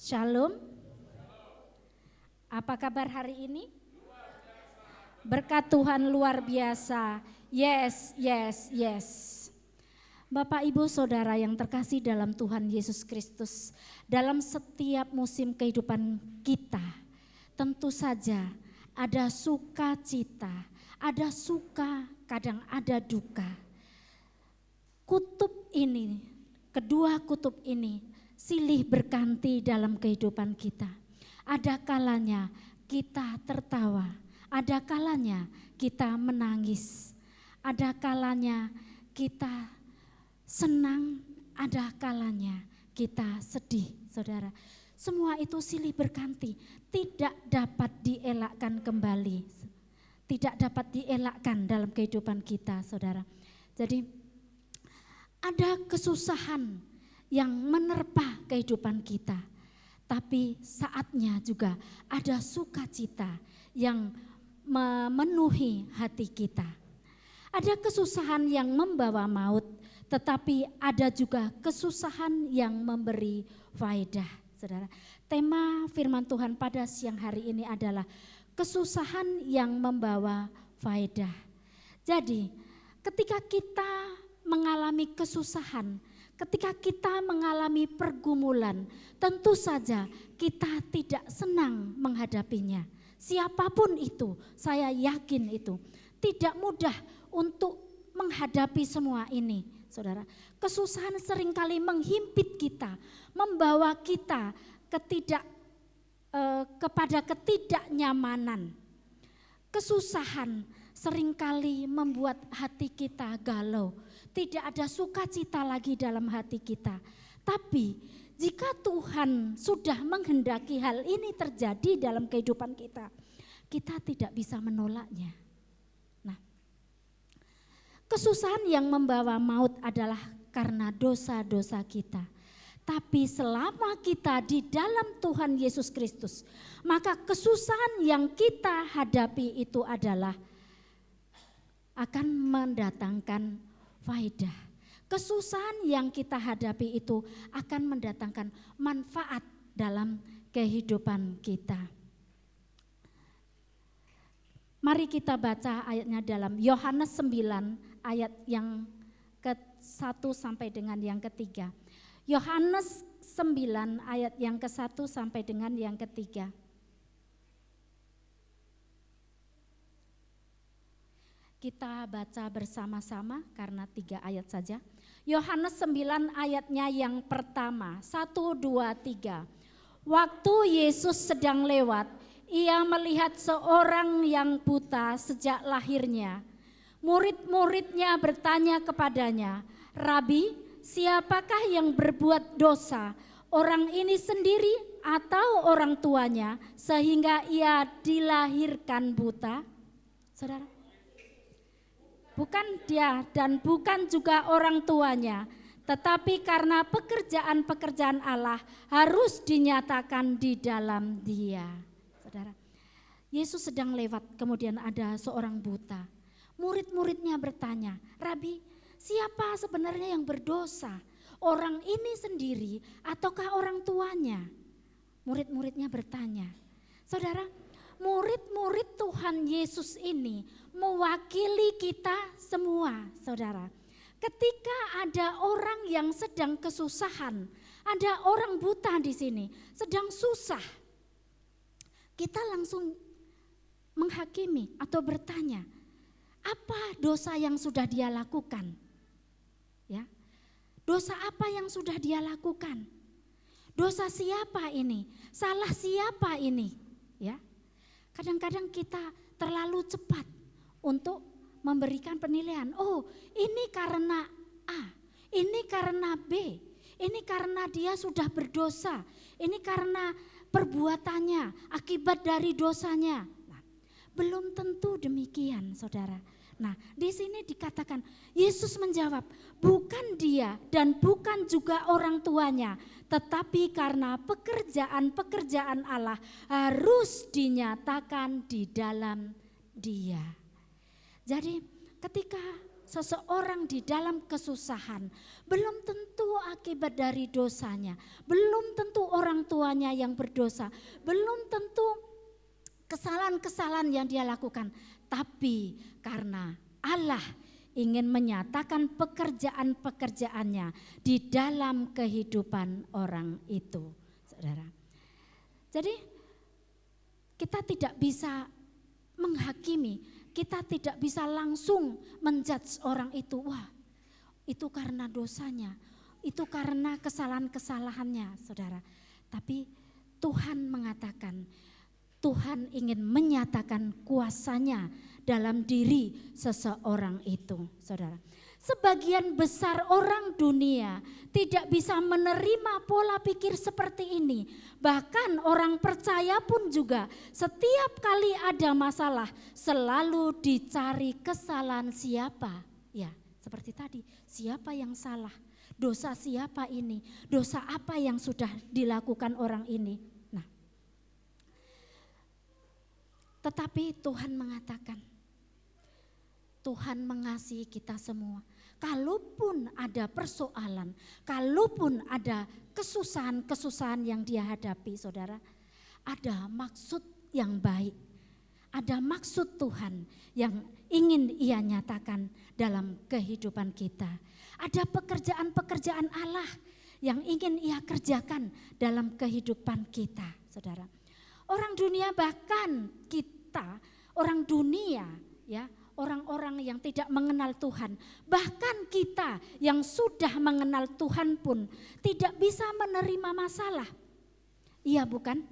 Shalom. Apa kabar hari ini? Berkat Tuhan luar biasa. Yes, yes, yes. Bapak, Ibu, Saudara yang terkasih dalam Tuhan Yesus Kristus, dalam setiap musim kehidupan kita, tentu saja ada sukacita, ada suka, kadang ada duka. Kutub ini, kedua kutub ini silih berganti dalam kehidupan kita. Ada kalanya kita tertawa, ada kalanya kita menangis, ada kalanya kita senang, ada kalanya kita sedih, saudara. Semua itu silih berganti, tidak dapat dielakkan kembali, tidak dapat dielakkan dalam kehidupan kita, saudara. Jadi ada kesusahan yang menerpa kehidupan kita, tapi saatnya juga ada sukacita yang memenuhi hati kita. Ada kesusahan yang membawa maut, tetapi ada juga kesusahan yang memberi faedah, saudara. Tema firman Tuhan pada siang hari ini adalah kesusahan yang membawa faedah. Jadi, ketika kita mengalami kesusahan, ketika kita mengalami pergumulan, tentu saja kita tidak senang menghadapinya. Siapapun itu, saya yakin itu tidak mudah untuk menghadapi semua ini, saudara. Kesusahan seringkali menghimpit kita, membawa kita kepada ketidaknyamanan. Kesusahan seringkali membuat hati kita galau. Tidak ada sukacita lagi dalam hati kita. Tapi jika Tuhan sudah menghendaki hal ini terjadi dalam kehidupan kita, kita tidak bisa menolaknya. Nah, kesusahan yang membawa maut adalah karena dosa-dosa kita. Tapi selama kita di dalam Tuhan Yesus Kristus, maka kesusahan yang kita hadapi itu adalah akan mendatangkan faedah. Kesusahan yang kita hadapi itu akan mendatangkan manfaat dalam kehidupan kita. Mari kita baca ayatnya dalam Yohanes 9 ayat yang ke-1 sampai dengan yang ke-3. Yohanes 9 ayat yang ke-1 sampai dengan yang ke-3. Kita baca bersama-sama karena 3 ayat saja. Yohanes 9 ayatnya yang pertama, 1, 2, 3. Waktu Yesus sedang lewat, ia melihat seorang yang buta sejak lahirnya. Murid-muridnya bertanya kepadanya, "Rabi, siapakah yang berbuat dosa, orang ini sendiri atau orang tuanya, sehingga ia dilahirkan buta?" Saudara, bukan dia dan bukan juga orang tuanya, tetapi karena pekerjaan-pekerjaan Allah harus dinyatakan di dalam dia. Saudara, Yesus sedang lewat, kemudian ada seorang buta. Murid-muridnya bertanya, "Rabi, siapa sebenarnya yang berdosa? Orang ini sendiri ataukah orang tuanya?" Murid-muridnya bertanya. Saudara, murid-murid Tuhan Yesus ini mewakili kita semua, saudara. Ketika ada orang yang sedang kesusahan, ada orang buta di sini sedang susah, kita langsung menghakimi atau bertanya, apa dosa yang sudah dia lakukan? Ya, dosa apa yang sudah dia lakukan? Dosa siapa ini? Salah siapa ini? Ya. Kadang-kadang kita terlalu cepat untuk memberikan penilaian. Oh, ini karena A, ini karena B, ini karena dia sudah berdosa, ini karena perbuatannya, akibat dari dosanya. Nah, belum tentu demikian, saudara. Nah, di sini dikatakan Yesus menjawab, bukan dia dan bukan juga orang tuanya, tetapi karena pekerjaan-pekerjaan Allah harus dinyatakan di dalam dia. Jadi ketika seseorang di dalam kesusahan, belum tentu akibat dari dosanya, belum tentu orang tuanya yang berdosa, belum tentu kesalahan-kesalahan yang dia lakukan, tapi karena Allah ingin menyatakan pekerjaan-pekerjaannya di dalam kehidupan orang itu, saudara. Jadi kita tidak bisa menghakimi, kita tidak bisa langsung menjudge orang itu, wah itu karena dosanya, itu karena kesalahan-kesalahannya, saudara. Tapi Tuhan mengatakan, Tuhan ingin menyatakan kuasanya dalam diri seseorang itu, saudara. Sebagian besar orang dunia tidak bisa menerima pola pikir seperti ini. Bahkan orang percaya pun juga setiap kali ada masalah selalu dicari kesalahan siapa. Ya, seperti tadi, siapa yang salah? Dosa siapa ini? Dosa apa yang sudah dilakukan orang ini? Nah, tetapi Tuhan mengatakan, Tuhan mengasihi kita semua. Kalaupun ada persoalan, kalaupun ada kesusahan-kesusahan yang dia hadapi, saudara, ada maksud yang baik. Ada maksud Tuhan yang ingin Ia nyatakan dalam kehidupan kita. Ada pekerjaan-pekerjaan Allah yang ingin Ia kerjakan dalam kehidupan kita, saudara. Orang dunia, bahkan kita, orang dunia, ya, orang-orang yang tidak mengenal Tuhan, bahkan kita yang sudah mengenal Tuhan pun tidak bisa menerima masalah. Iya bukan?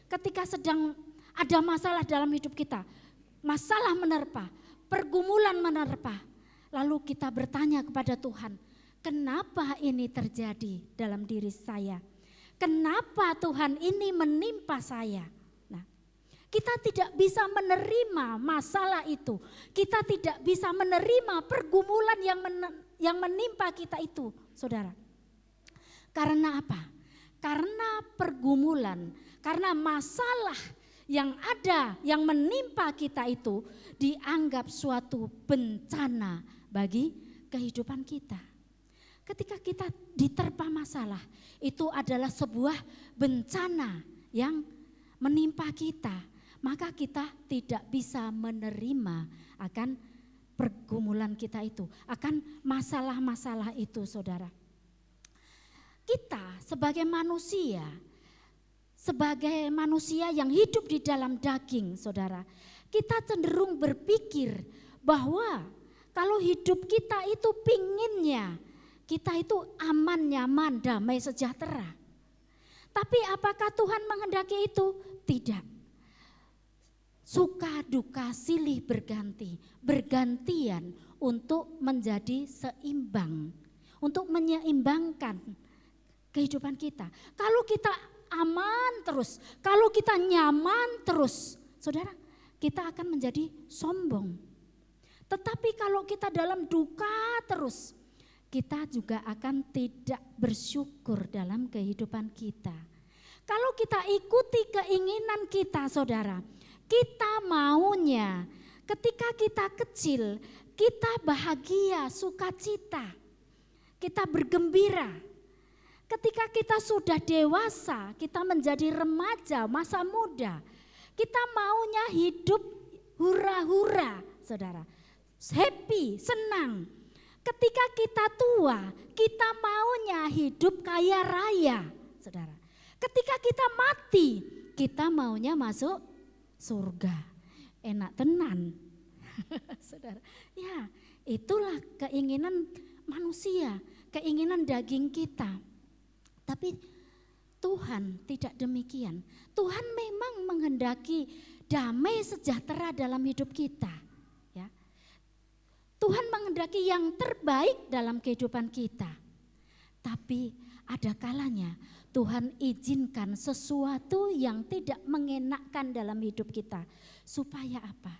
Ketika sedang ada masalah dalam hidup kita, masalah menerpa, pergumulan menerpa, lalu kita bertanya kepada Tuhan, kenapa ini terjadi dalam diri saya? Kenapa Tuhan ini menimpa saya? Kita tidak bisa menerima masalah itu. Kita tidak bisa menerima pergumulan yang menimpa kita itu, saudara. Karena apa? Karena pergumulan, karena masalah yang ada, yang menimpa kita itu dianggap suatu bencana bagi kehidupan kita. Ketika kita diterpa masalah, itu adalah sebuah bencana yang menimpa kita. Maka kita tidak bisa menerima akan pergumulan kita itu, akan masalah-masalah itu, saudara. Kita sebagai manusia yang hidup di dalam daging, saudara, kita cenderung berpikir bahwa kalau hidup kita itu pinginnya, kita itu aman, nyaman, damai, sejahtera. Tapi apakah Tuhan menghendaki itu? Tidak. Suka duka silih bergantian untuk menjadi seimbang, untuk menyeimbangkan kehidupan kita. Kalau kita aman terus, kalau kita nyaman terus, saudara, kita akan menjadi sombong. Tetapi kalau kita dalam duka terus, kita juga akan tidak bersyukur dalam kehidupan kita. Kalau kita ikuti keinginan kita, saudara, kita maunya ketika kita kecil, kita bahagia, sukacita, kita bergembira. Ketika kita sudah dewasa, kita menjadi remaja, masa muda, kita maunya hidup hura-hura, saudara, happy, senang. Ketika kita tua, kita maunya hidup kaya raya, saudara. Ketika kita mati, kita maunya masuk surga, enak tenan. Saudara, ya itulah keinginan manusia, keinginan daging kita. Tapi Tuhan tidak demikian. Tuhan memang menghendaki damai sejahtera dalam hidup kita. Ya. Tuhan menghendaki yang terbaik dalam kehidupan kita. Tapi ada kalanya Tuhan izinkan sesuatu yang tidak mengenakkan dalam hidup kita. Supaya apa?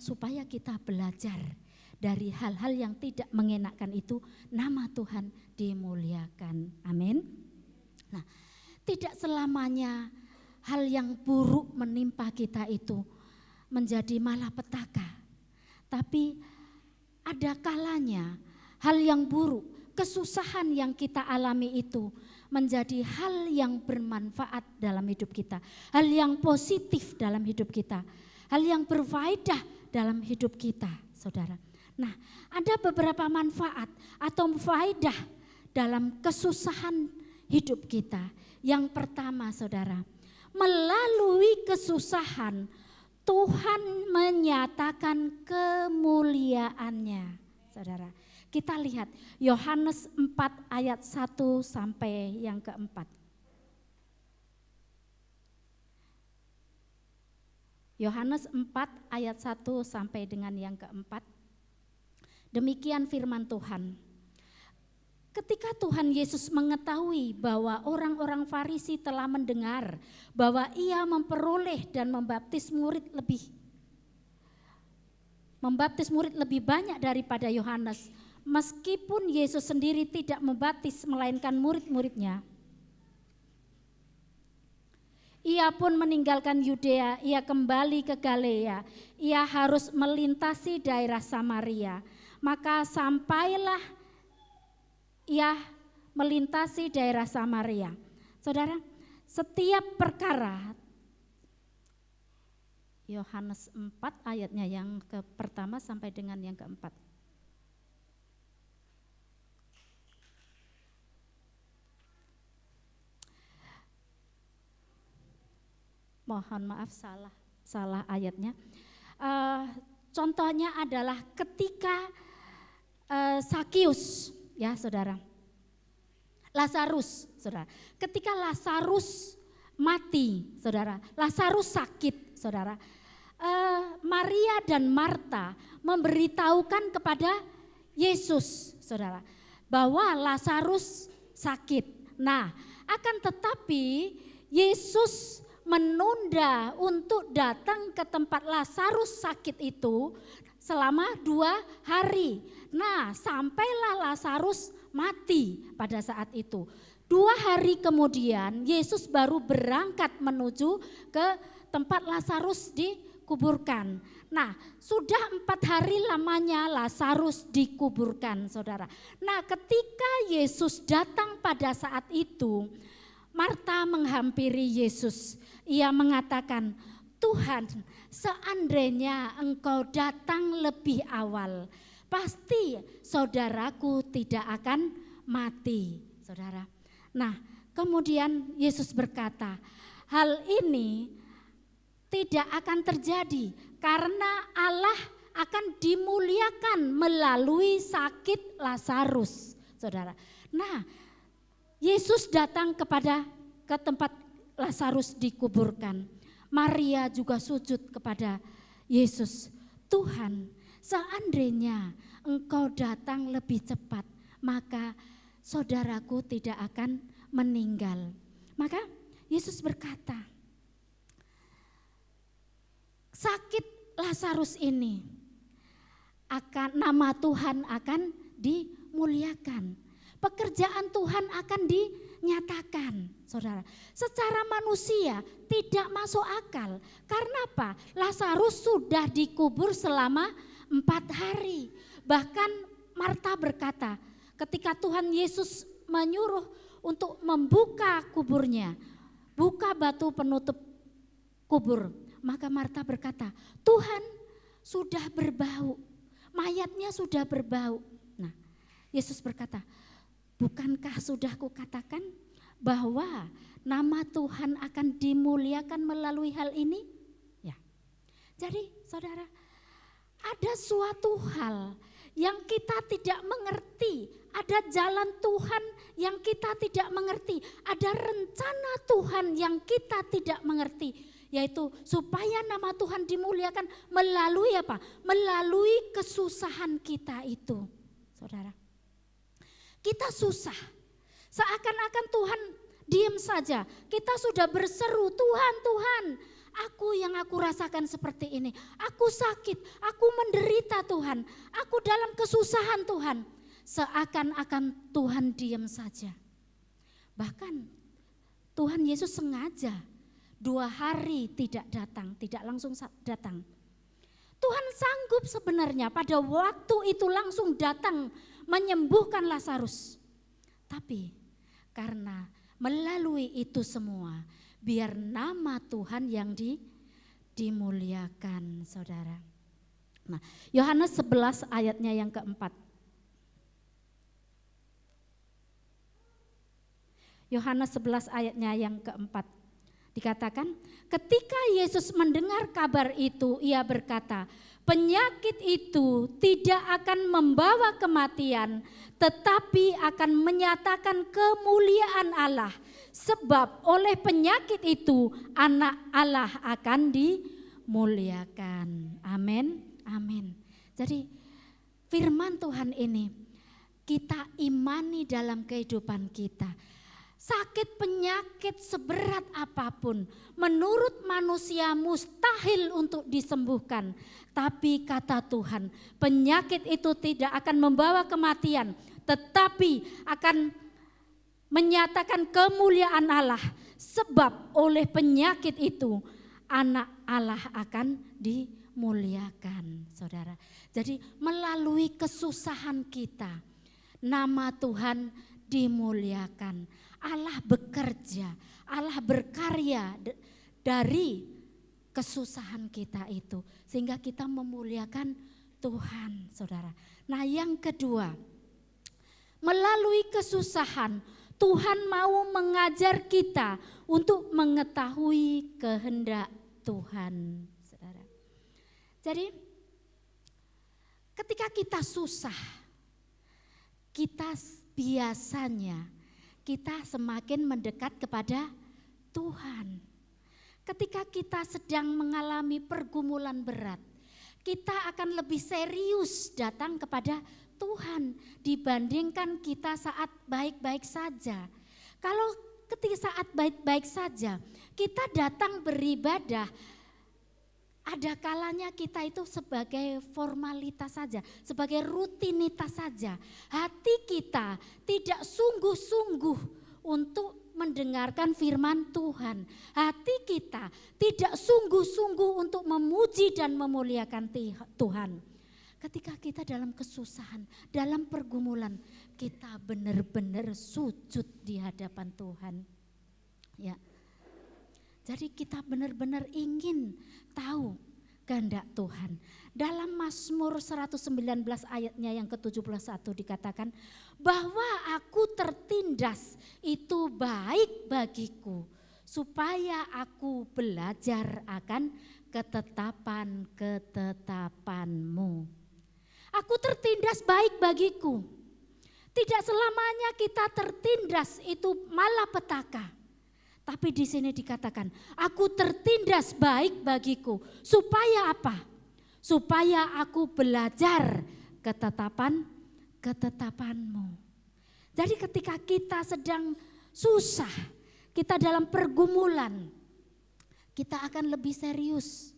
Supaya kita belajar dari hal-hal yang tidak mengenakkan itu, nama Tuhan dimuliakan. Amin. Nah, tidak selamanya hal yang buruk menimpa kita itu menjadi malapetaka. Tapi ada kalanya hal yang buruk, kesusahan yang kita alami itu menjadi hal yang bermanfaat dalam hidup kita, hal yang positif dalam hidup kita, hal yang berfaedah dalam hidup kita, saudara. Nah, ada beberapa manfaat atau faedah dalam kesusahan hidup kita. Yang pertama, saudara, melalui kesusahan Tuhan menyatakan kemuliaannya, saudara. Kita lihat Yohanes 4 ayat 1 sampai yang keempat. Yohanes 4 ayat 1 sampai dengan yang keempat. Demikian firman Tuhan. Ketika Tuhan Yesus mengetahui bahwa orang-orang Farisi telah mendengar bahwa ia memperoleh dan membaptis murid lebih banyak daripada Yohanes, meskipun Yesus sendiri tidak membaptis melainkan murid-muridnya, ia pun meninggalkan Yudea, ia kembali ke Galilea, ia harus melintasi daerah Samaria. Maka sampailah ia melintasi daerah Samaria. Saudara, setiap perkara, Yohanes 4 ayatnya yang pertama sampai dengan yang keempat. Mohon maaf salah ayatnya. Contohnya adalah ketika Sakius, ya saudara, Lazarus, saudara. Ketika Lazarus mati, saudara, Lazarus sakit, saudara. Maria dan Marta memberitahukan kepada Yesus, saudara, bahwa Lazarus sakit. Nah, akan tetapi Yesus menunda untuk datang ke tempat Lazarus sakit itu selama 2 hari. Nah, sampailah Lazarus mati pada saat itu. 2 hari kemudian Yesus baru berangkat menuju ke tempat Lazarus dikuburkan. Nah, sudah 4 hari lamanya Lazarus dikuburkan, saudara. Nah, ketika Yesus datang pada saat itu, Marta menghampiri Yesus. Ia mengatakan, Tuhan, seandainya engkau datang lebih awal, pasti saudaraku tidak akan mati, saudara. Nah, kemudian Yesus berkata, hal ini tidak akan terjadi karena Allah akan dimuliakan melalui sakit Lazarus, saudara. Nah, Yesus datang ke tempat Lazarus dikuburkan. Maria juga sujud kepada Yesus. Tuhan, seandainya engkau datang lebih cepat, maka saudaraku tidak akan meninggal. Maka Yesus berkata, sakit Lazarus ini nama Tuhan akan dimuliakan. Pekerjaan Tuhan akan dinyatakan, saudara. Secara manusia tidak masuk akal. Karena apa? Lazarus sudah dikubur selama 4 hari. Bahkan Marta berkata, ketika Tuhan Yesus menyuruh untuk membuka kuburnya, buka batu penutup kubur, maka Marta berkata, Tuhan, sudah berbau, mayatnya sudah berbau. Nah, Yesus berkata, bukankah sudah kukatakan bahwa nama Tuhan akan dimuliakan melalui hal ini? Ya. Jadi saudara, ada suatu hal yang kita tidak mengerti, ada jalan Tuhan yang kita tidak mengerti, ada rencana Tuhan yang kita tidak mengerti, yaitu supaya nama Tuhan dimuliakan melalui apa? Melalui kesusahan kita itu, saudara. Kita susah, seakan-akan Tuhan diam saja. Kita sudah berseru, Tuhan, Tuhan, aku rasakan seperti ini. Aku sakit, aku menderita Tuhan, aku dalam kesusahan Tuhan. Seakan-akan Tuhan diam saja. Bahkan Tuhan Yesus sengaja 2 hari tidak datang, tidak langsung datang. Tuhan sanggup sebenarnya pada waktu itu langsung datang menyembuhkan Lazarus. Tapi karena melalui itu semua, biar nama Tuhan yang dimuliakan, saudara. Nah, Yohanes 11 ayatnya yang keempat. Yohanes 11 ayatnya yang keempat. Dikatakan, ketika Yesus mendengar kabar itu, ia berkata, penyakit itu tidak akan membawa kematian, tetapi akan menyatakan kemuliaan Allah. Sebab oleh penyakit itu anak Allah akan dimuliakan. Amin, amin. Jadi firman Tuhan ini kita imani dalam kehidupan kita. Sakit penyakit seberat apapun menurut manusia mustahil untuk disembuhkan. Tapi kata Tuhan, penyakit itu tidak akan membawa kematian, tetapi akan menyatakan kemuliaan Allah. Sebab oleh penyakit itu anak Allah akan dimuliakan, saudara. Jadi melalui kesusahan kita, nama Tuhan dimuliakan. Allah bekerja, Allah berkarya dari kesusahan kita itu. Sehingga kita memuliakan Tuhan, saudara. Nah, yang kedua, melalui kesusahan Tuhan mau mengajar kita untuk mengetahui kehendak Tuhan, saudara. Jadi ketika kita susah, kita biasanya kita semakin mendekat kepada Tuhan. Ketika kita sedang mengalami pergumulan berat, kita akan lebih serius datang kepada Tuhan dibandingkan kita saat baik-baik saja. Kalau ketika saat baik-baik saja, kita datang beribadah, ada kalanya kita itu sebagai formalitas saja, sebagai rutinitas saja. Hati kita tidak sungguh-sungguh untuk mendengarkan firman Tuhan. Hati kita tidak sungguh-sungguh untuk memuji dan memuliakan Tuhan. Ketika kita dalam kesusahan, dalam pergumulan, kita benar-benar sujud di hadapan Tuhan. Ya. Jadi kita benar-benar ingin tahu kehendak Tuhan. Dalam Mazmur 119 ayatnya yang ke-71 dikatakan, bahwa aku tertindas itu baik bagiku, supaya aku belajar akan ketetapan-ketetapanmu. Aku tertindas baik bagiku. Tidak selamanya kita tertindas itu malapetaka. Tapi di sini dikatakan, aku tertindas baik bagiku. Supaya apa? Supaya aku belajar ketetapan-ketetapanmu. Jadi ketika kita sedang susah, kita dalam pergumulan, kita akan lebih serius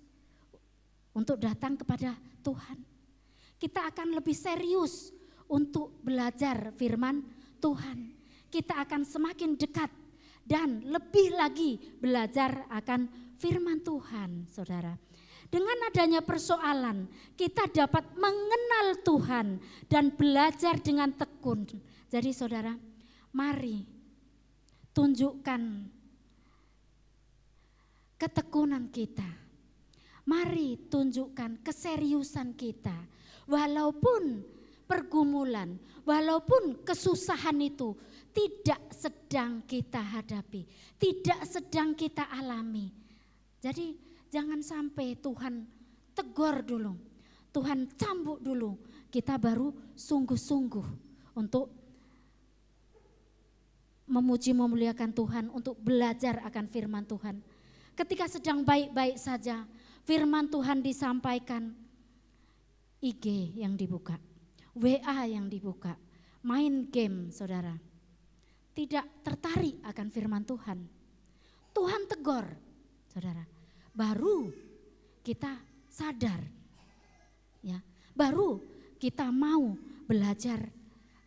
untuk datang kepada Tuhan. Kita akan lebih serius untuk belajar firman Tuhan. Kita akan semakin dekat dan lebih lagi belajar akan firman Tuhan, saudara. Dengan adanya persoalan, kita dapat mengenal Tuhan dan belajar dengan tekun. Jadi saudara, mari tunjukkan ketekunan kita. Mari tunjukkan keseriusan kita. Walaupun pergumulan, walaupun kesusahan itu tidak sedang kita hadapi, tidak sedang kita alami. Jadi jangan sampai Tuhan tegur dulu, Tuhan cambuk dulu, kita baru sungguh-sungguh untuk memuji memuliakan Tuhan, untuk belajar akan firman Tuhan. Ketika sedang baik-baik saja, firman Tuhan disampaikan, IG yang dibuka, WA yang dibuka, main game saudara. Tidak tertarik akan firman Tuhan. Tuhan tegur, saudara. Baru kita sadar, ya. Baru kita mau belajar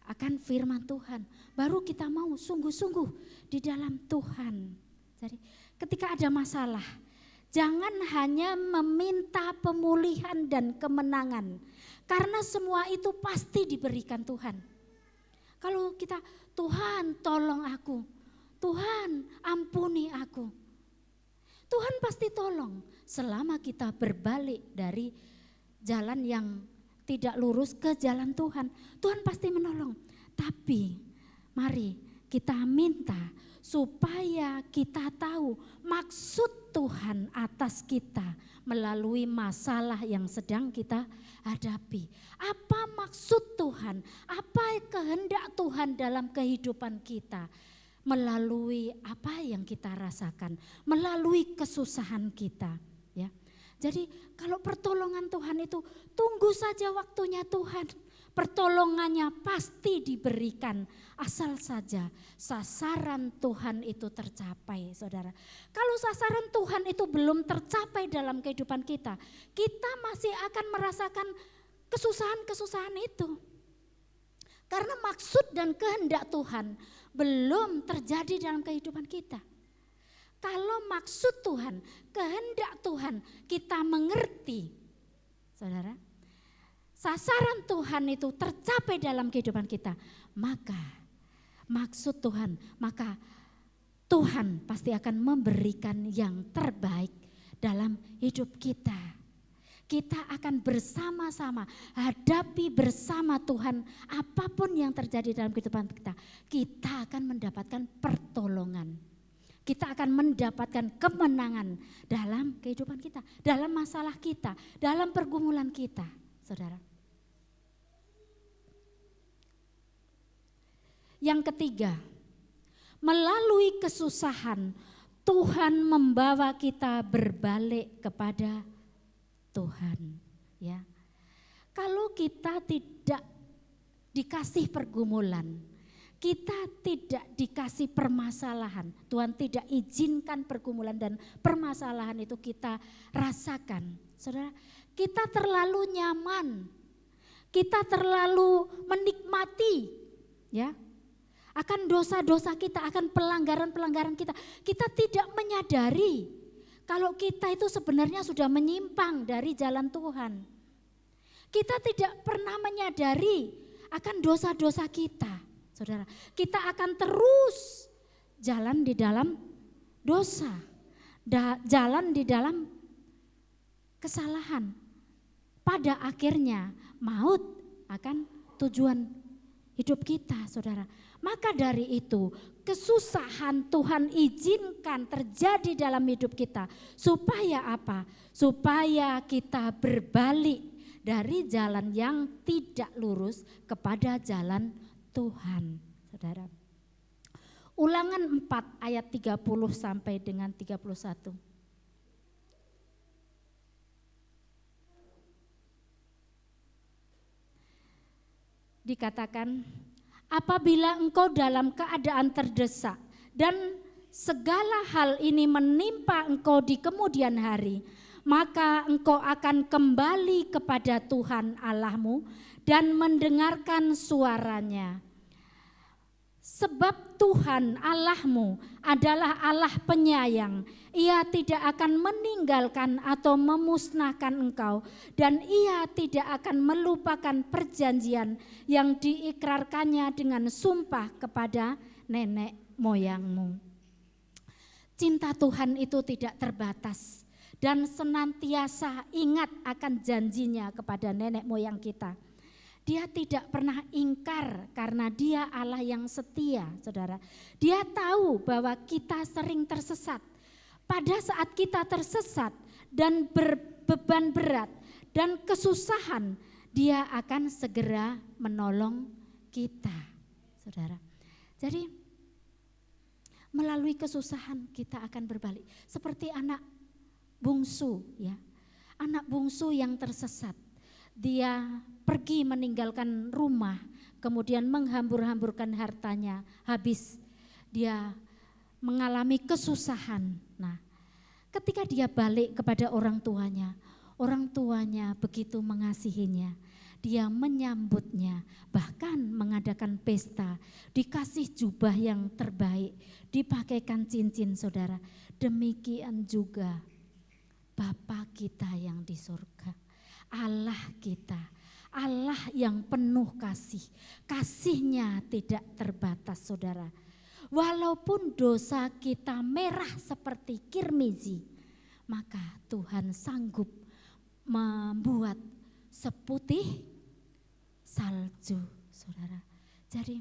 akan firman Tuhan. Baru kita mau sungguh-sungguh di dalam Tuhan. Jadi ketika ada masalah, Jangan hanya meminta pemulihan dan kemenangan, karena semua itu pasti diberikan Tuhan. Kalau kita, Tuhan tolong aku, Tuhan ampuni aku. Tuhan pasti tolong selama kita berbalik dari jalan yang tidak lurus ke jalan Tuhan. Tuhan pasti menolong. Tapi mari kita minta supaya kita tahu maksud Tuhan atas kita melalui masalah yang sedang kita hadapi. Apa maksud Tuhan? Apa kehendak Tuhan dalam kehidupan kita? Melalui apa yang kita rasakan, melalui kesusahan kita, ya. Jadi kalau pertolongan Tuhan itu tunggu saja waktunya Tuhan. Pertolongannya pasti diberikan asal saja sasaran Tuhan itu tercapai, saudara. Kalau sasaran Tuhan itu belum tercapai dalam kehidupan kita, kita masih akan merasakan kesusahan-kesusahan itu. Karena maksud dan kehendak Tuhan belum terjadi dalam kehidupan kita. Kalau maksud Tuhan, kehendak Tuhan kita mengerti, saudara, sasaran Tuhan itu tercapai dalam kehidupan kita, maka maksud Tuhan, maka Tuhan pasti akan memberikan yang terbaik dalam hidup kita. Kita akan bersama-sama hadapi bersama Tuhan apapun yang terjadi dalam kehidupan kita. Kita akan mendapatkan pertolongan. Kita akan mendapatkan kemenangan dalam kehidupan kita, dalam masalah kita, dalam pergumulan kita, saudara. Yang ketiga, melalui kesusahan Tuhan membawa kita berbalik kepada Tuhan, ya. Kalau kita tidak dikasih pergumulan, kita tidak dikasih permasalahan, Tuhan tidak izinkan pergumulan dan permasalahan itu kita rasakan, saudara. Kita terlalu nyaman, kita terlalu menikmati, ya, akan dosa-dosa kita, akan pelanggaran-pelanggaran kita. Kita tidak menyadari kalau kita itu sebenarnya sudah menyimpang dari jalan Tuhan. Kita tidak pernah menyadari akan dosa-dosa kita, saudara. Kita akan terus jalan di dalam dosa, jalan di dalam kesalahan. Pada akhirnya maut akan tujuan hidup kita, saudara. Maka dari itu kesusahan Tuhan izinkan terjadi dalam hidup kita. Supaya apa? Supaya kita berbalik dari jalan yang tidak lurus kepada jalan Tuhan, saudara. Ulangan 4 ayat 30 sampai dengan 31. Dikatakan, apabila engkau dalam keadaan terdesak dan segala hal ini menimpa engkau di kemudian hari, maka engkau akan kembali kepada Tuhan Allahmu dan mendengarkan suaranya. Sebab Tuhan Allahmu adalah Allah penyayang, Ia tidak akan meninggalkan atau memusnahkan engkau, dan Ia tidak akan melupakan perjanjian yang diikrarkannya dengan sumpah kepada nenek moyangmu. Cinta Tuhan itu tidak terbatas dan senantiasa ingat akan janjinya kepada nenek moyang kita. Dia tidak pernah ingkar karena Dia Allah yang setia, saudara. Dia tahu bahwa kita sering tersesat. Pada saat kita tersesat dan berbeban berat dan kesusahan, Dia akan segera menolong kita, saudara. Jadi melalui kesusahan kita akan berbalik. Seperti anak bungsu, ya, anak bungsu yang tersesat. Dia pergi meninggalkan rumah, kemudian menghambur-hamburkan hartanya, habis. Dia mengalami kesusahan. Nah, ketika dia balik kepada orang tuanya begitu mengasihinya. Dia menyambutnya, bahkan mengadakan pesta, dikasih jubah yang terbaik, dipakaikan cincin, saudara. Demikian juga Bapa kita yang di surga, Allah kita, Allah yang penuh kasih, kasih-Nya tidak terbatas saudara. Walaupun dosa kita merah seperti kirmizi, maka Tuhan sanggup membuat seputih salju saudara. Jadi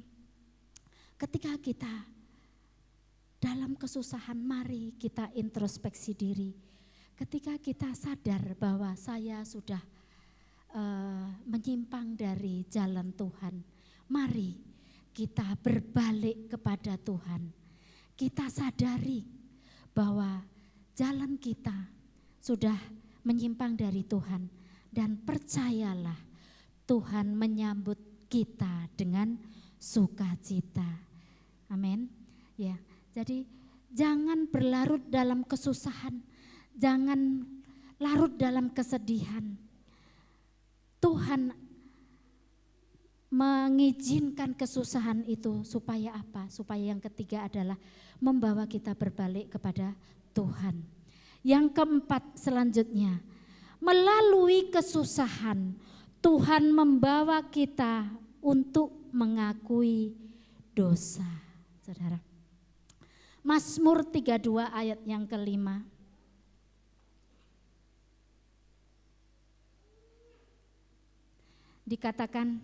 ketika kita dalam kesusahan, mari kita introspeksi diri. Ketika kita sadar bahwa saya sudah menyimpang dari jalan Tuhan, mari kita berbalik kepada Tuhan. Kita sadari bahwa jalan kita sudah menyimpang dari Tuhan, dan percayalah Tuhan menyambut kita dengan sukacita. Amin. Ya, jadi jangan berlarut dalam kesusahan, jangan larut dalam kesedihan. Tuhan mengizinkan kesusahan itu supaya apa? Supaya yang ketiga adalah membawa kita berbalik kepada Tuhan. Yang keempat selanjutnya, melalui kesusahan Tuhan membawa kita untuk mengakui dosa. Saudara, Mazmur 32 ayat yang kelima. Dikatakan,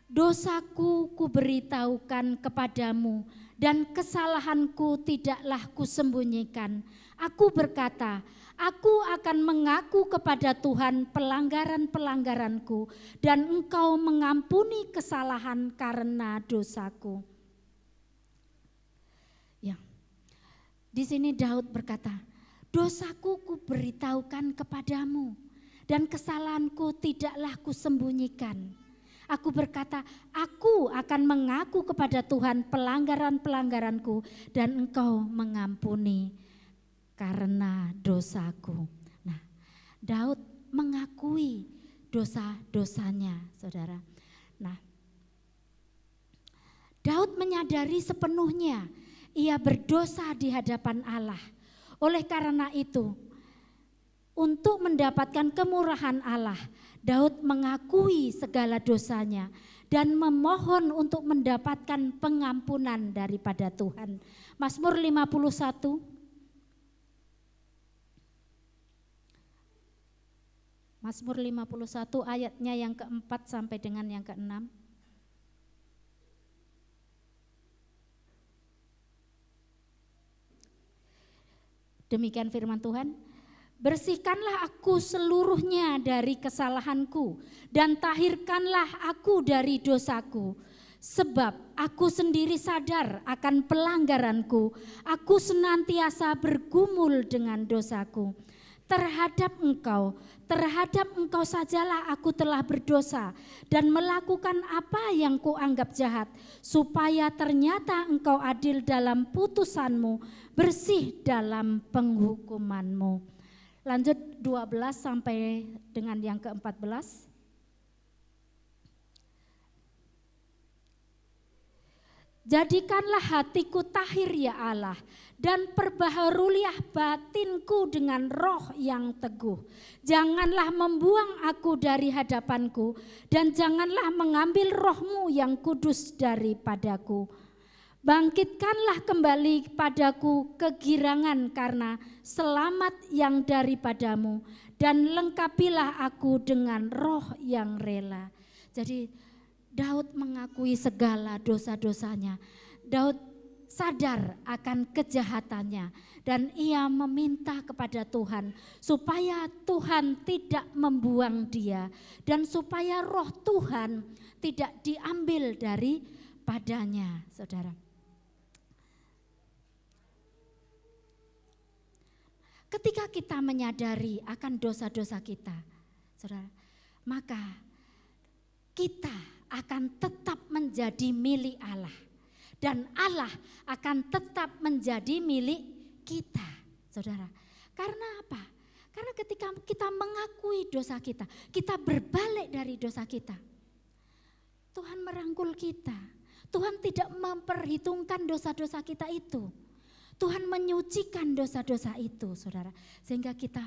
dosaku kuberitahukan kepadamu dan kesalahanku tidaklah kusembunyikan. Aku berkata, aku akan mengaku kepada Tuhan pelanggaran-pelanggaranku dan Engkau mengampuni kesalahan karena dosaku. Ya. Di sini Daud berkata, dosaku kuberitahukan kepadamu dan kesalahanku tidaklah kusembunyikan. Aku berkata, aku akan mengaku kepada Tuhan pelanggaran-pelanggaranku dan Engkau mengampuni karena dosaku. Nah, Daud mengakui dosa-dosanya, saudara. Nah, Daud menyadari sepenuhnya ia berdosa di hadapan Allah. Oleh karena itu, untuk mendapatkan kemurahan Allah, Daud mengakui segala dosanya dan memohon untuk mendapatkan pengampunan daripada Tuhan. Mazmur 51. Mazmur 51 ayatnya yang keempat sampai dengan yang keenam. Demikian firman Tuhan. Bersihkanlah aku seluruhnya dari kesalahanku dan tahirkanlah aku dari dosaku. Sebab aku sendiri sadar akan pelanggaranku, aku senantiasa bergumul dengan dosaku. Terhadap engkau sajalah aku telah berdosa dan melakukan apa yang kuanggap jahat, supaya ternyata engkau adil dalam putusanmu, bersih dalam penghukumanmu. Lanjut 12 sampai dengan yang ke-14. Jadikanlah hatiku tahir ya Allah, dan perbaharulilah batinku dengan roh yang teguh. Janganlah membuang aku dari hadapanku, dan janganlah mengambil rohmu yang kudus daripadaku. Bangkitkanlah kembali padaku kegirangan karena selamat yang daripadamu, dan lengkapilah aku dengan roh yang rela. Jadi Daud mengakui segala dosa-dosanya. Daud sadar akan kejahatannya dan ia meminta kepada Tuhan supaya Tuhan tidak membuang dia dan supaya roh Tuhan tidak diambil daripadanya, saudara. Ketika kita menyadari akan dosa-dosa kita, saudara, maka kita akan tetap menjadi milik Allah. Dan Allah akan tetap menjadi milik kita, saudara. Karena apa? Karena ketika kita mengakui dosa kita, kita berbalik dari dosa kita, Tuhan merangkul kita. Tuhan tidak memperhitungkan dosa-dosa kita itu. Tuhan menyucikan dosa-dosa itu, saudara. Sehingga kita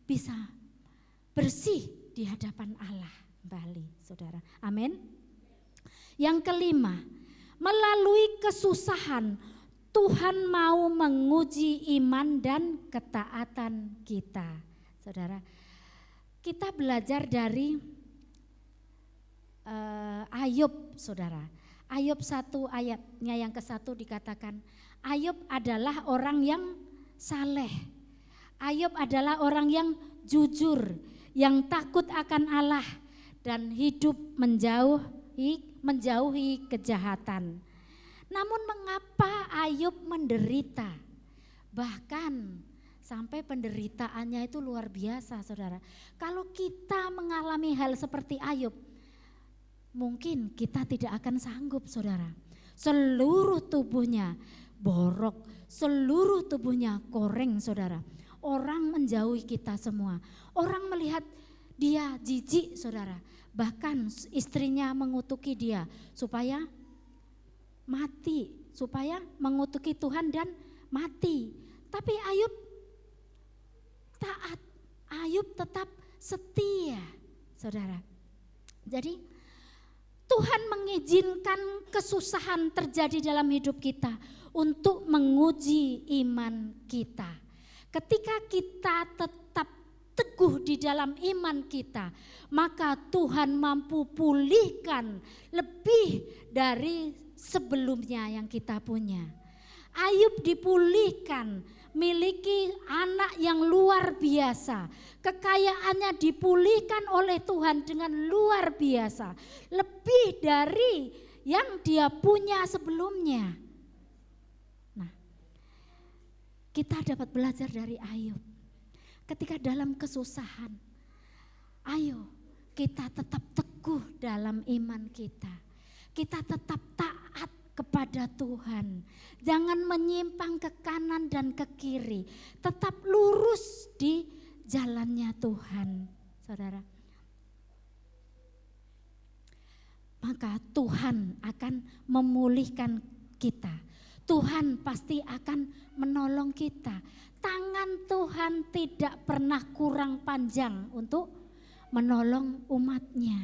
bisa bersih di hadapan Allah kembali, saudara. Amin. Yang kelima, melalui kesusahan Tuhan mau menguji iman dan ketaatan kita, saudara. Kita belajar dari Ayub, saudara. Ayub 1 ayatnya yang ke-1 dikatakan, Ayub adalah orang yang saleh. Ayub adalah orang yang jujur, yang takut akan Allah dan hidup menjauhi kejahatan. Namun mengapa Ayub menderita? Bahkan sampai penderitaannya itu luar biasa, saudara. Kalau kita mengalami hal seperti Ayub, mungkin kita tidak akan sanggup, saudara. Seluruh tubuhnya borok, seluruh tubuhnya koreng, saudara. Orang menjauhi kita semua. Orang melihat dia jijik, saudara. Bahkan istrinya mengutuki dia supaya mati, supaya mengutuki Tuhan dan mati. Tapi Ayub taat, Ayub tetap setia, saudara. Jadi Tuhan mengizinkan kesusahan terjadi dalam hidup kita untuk menguji iman kita. Ketika kita tetap teguh di dalam iman kita, maka Tuhan mampu pulihkan lebih dari sebelumnya yang kita punya. Ayub dipulihkan, miliki anak yang luar biasa. Kekayaannya dipulihkan oleh Tuhan dengan luar biasa. Lebih dari yang dia punya sebelumnya. Nah, kita dapat belajar dari Ayub. Ketika dalam kesusahan, ayo kita tetap teguh dalam iman kita. Kita tetap taat kepada Tuhan. Jangan menyimpang ke kanan dan ke kiri. Tetap lurus di jalannya Tuhan, saudara. Maka Tuhan akan memulihkan kita. Tuhan pasti akan menolong kita. Tangan Tuhan tidak pernah kurang panjang untuk menolong umatnya.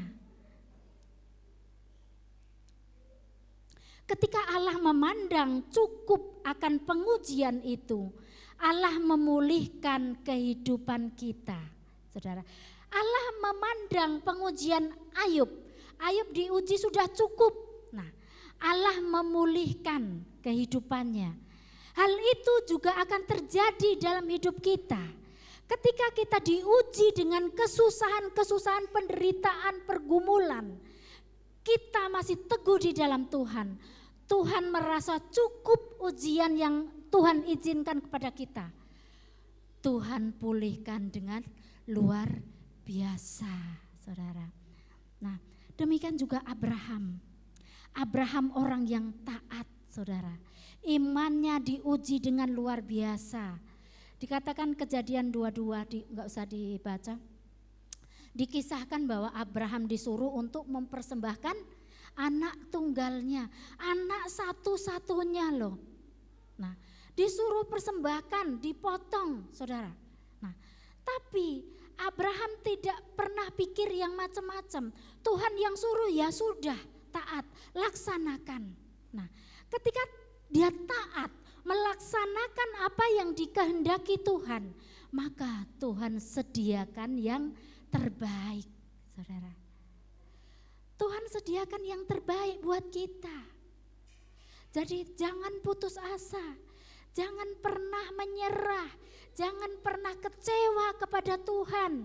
Ketika Allah memandang cukup akan pengujian itu, Allah memulihkan kehidupan kita, saudara. Allah memandang pengujian Ayub. Ayub diuji sudah cukup. Nah, Allah memulihkan kehidupannya. Hal itu juga akan terjadi dalam hidup kita. Ketika kita diuji dengan kesusahan-kesusahan, penderitaan, pergumulan, kita masih teguh di dalam Tuhan. Tuhan merasa cukup ujian yang Tuhan izinkan kepada kita. Tuhan pulihkan dengan luar biasa, saudara. Nah, demikian juga Abraham. Abraham orang yang taat, saudara. Imannya diuji dengan luar biasa. Dikatakan Kejadian 22, enggak usah dibaca. Dikisahkan bahwa Abraham disuruh untuk mempersembahkan anak tunggalnya, anak satu-satunya loh. Nah, disuruh persembahkan, dipotong, saudara. Nah, tapi Abraham tidak pernah pikir yang macam-macam. Tuhan yang suruh, ya sudah, taat, laksanakan. Nah, ketika dia taat, melaksanakan apa yang dikehendaki Tuhan, maka Tuhan sediakan yang terbaik, saudara. Tuhan sediakan yang terbaik buat kita. Jadi jangan putus asa, jangan pernah menyerah, jangan pernah kecewa kepada Tuhan.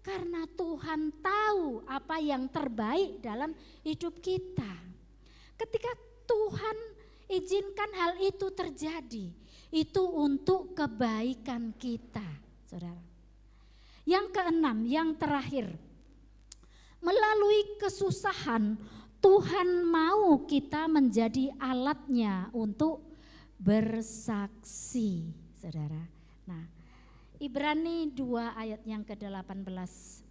Karena Tuhan tahu apa yang terbaik dalam hidup kita. Ketika Tuhan izinkan hal itu terjadi, itu untuk kebaikan kita, saudara. Yang keenam, yang terakhir, melalui kesusahan Tuhan mau kita menjadi alatnya untuk bersaksi, saudara. Nah, Ibrani 2 ayat yang ke-18.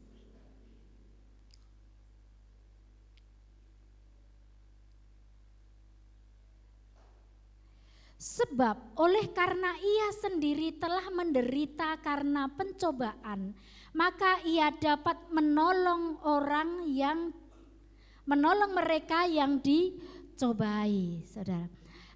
Sebab oleh karena ia sendiri telah menderita karena pencobaan, maka ia dapat menolong mereka yang dicobai, saudara.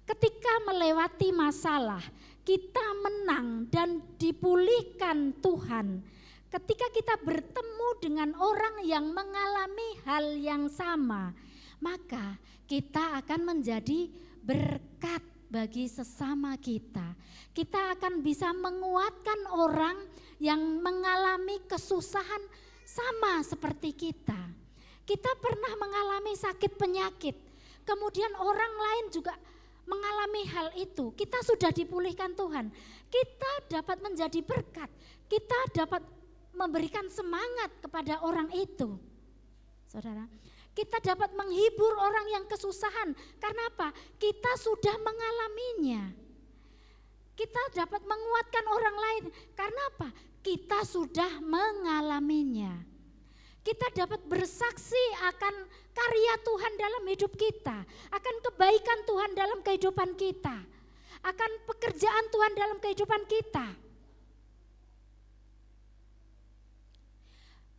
Ketika melewati masalah, kita menang dan dipulihkan Tuhan. Ketika kita bertemu dengan orang yang mengalami hal yang sama, maka kita akan menjadi berkat bagi sesama kita. Kita akan bisa menguatkan orang yang mengalami kesusahan sama seperti kita. Kita pernah mengalami sakit penyakit, kemudian orang lain juga mengalami hal itu. Kita sudah dipulihkan Tuhan. Kita dapat menjadi berkat. Kita dapat memberikan semangat kepada orang itu. Saudara, kita dapat menghibur orang yang kesusahan. Karena apa? Kita sudah mengalaminya. Kita dapat menguatkan orang lain. Karena apa? Kita sudah mengalaminya. Kita dapat bersaksi akan karya Tuhan dalam hidup kita, akan kebaikan Tuhan dalam kehidupan kita, akan pekerjaan Tuhan dalam kehidupan kita.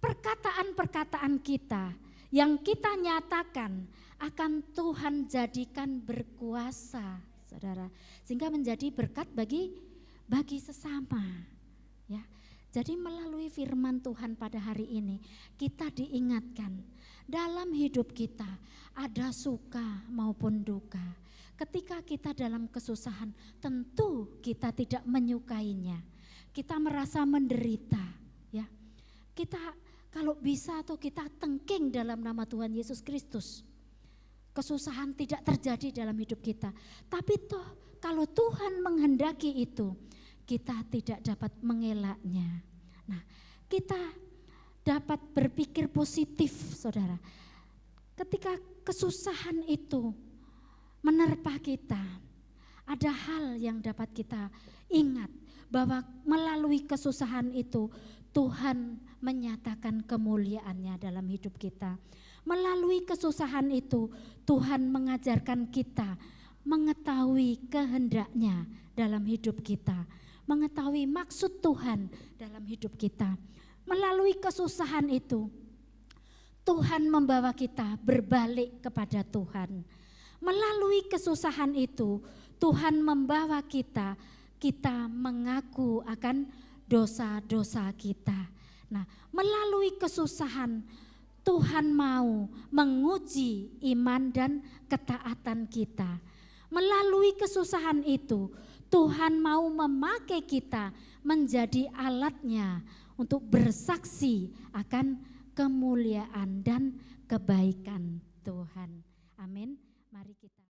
Perkataan-perkataan kita yang kita nyatakan akan Tuhan jadikan berkuasa, saudara, sehingga menjadi berkat bagi sesama, ya. Jadi melalui firman Tuhan pada hari ini kita diingatkan dalam hidup kita ada suka maupun duka. Ketika kita dalam kesusahan tentu kita tidak menyukainya. Kita merasa menderita, ya. Kita kalau bisa atau kita tengking dalam nama Tuhan Yesus Kristus. Kesusahan tidak terjadi dalam hidup kita. Tapi toh kalau Tuhan menghendaki itu, kita tidak dapat mengelaknya. Nah, kita dapat berpikir positif, saudara. Ketika kesusahan itu menerpa kita, ada hal yang dapat kita ingat bahwa melalui kesusahan itu Tuhan menyatakan kemuliaannya dalam hidup kita. Melalui kesusahan itu Tuhan mengajarkan kita mengetahui kehendaknya dalam hidup kita, mengetahui maksud Tuhan dalam hidup kita. Melalui kesusahan itu Tuhan membawa kita berbalik kepada Tuhan. Melalui kesusahan itu Tuhan membawa kita mengaku akan dosa-dosa kita. Nah, melalui kesusahan Tuhan mau menguji iman dan ketaatan kita. Melalui kesusahan itu Tuhan mau memakai kita menjadi alatnya untuk bersaksi akan kemuliaan dan kebaikan Tuhan. Amin. Mari kita